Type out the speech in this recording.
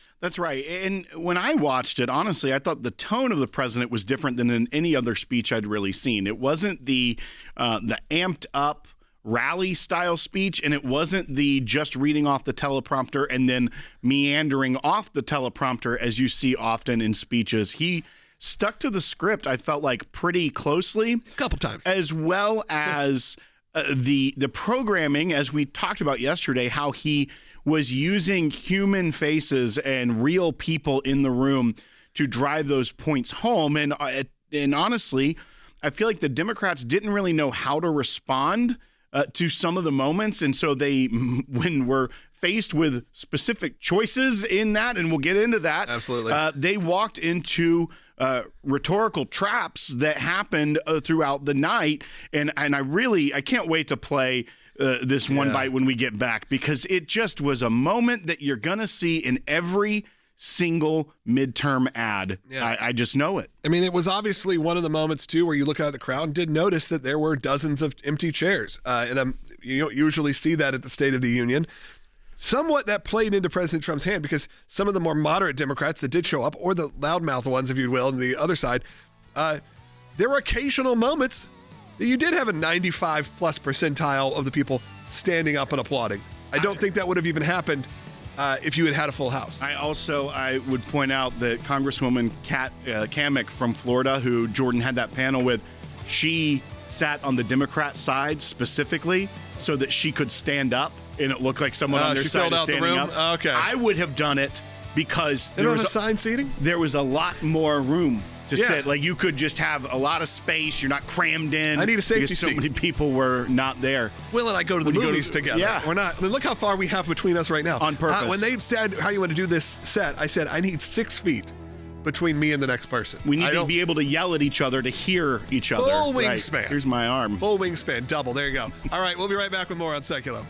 course. That's right. And when I watched it, honestly, I thought the tone of the president was different than in any other speech I'd really seen. It wasn't the amped up rally style speech, and it wasn't the just reading off the teleprompter and then meandering off the teleprompter as you see often in speeches. He stuck to the script, I felt like, pretty closely. A couple times. As well as the programming, as we talked about yesterday, how he was using human faces and real people in the room to drive those points home. And honestly, I feel like the Democrats didn't really know how to respond to some of the moments. And so when we're faced with specific choices in that, and we'll get into that. Absolutely. They walked into rhetorical traps that happened throughout the night. And I can't wait to play this one bite when we get back, because it just was a moment that you're going to see in every single midterm ad. Yeah. I just know it. I mean, it was obviously one of the moments, too, where you look out at the crowd and did notice that there were dozens of empty chairs. And you don't usually see that at the State of the Union. Somewhat that played into President Trump's hand, because some of the more moderate Democrats that did show up, or the loudmouth ones, if you will, on the other side, there were occasional moments that you did have a 95 plus percentile of the people standing up and applauding. I don't think that would have even happened if you had a full house. I would point out that Congresswoman Cammack from Florida, who Jordan had that panel with, she sat on the Democrat side specifically so that she could stand up, and it looked like someone on their side is standing up. Okay. I would have done it because they don't have assigned seating? There was a lot more room to sit. Like, you could just have a lot of space. You're not crammed in. I need a safety because so seat. many people were not there. Will and I go to the movies together. Yeah. We're not. I mean, look how far we have between us right now. On purpose. When they said, how you want to do this set, I said, I need 6 feet between me and the next person. We need to be able to yell at each other to hear each other. Full wingspan. Right. Here's my arm. Full wingspan, double. There you go. All right, we'll be right back with more on Sekulow.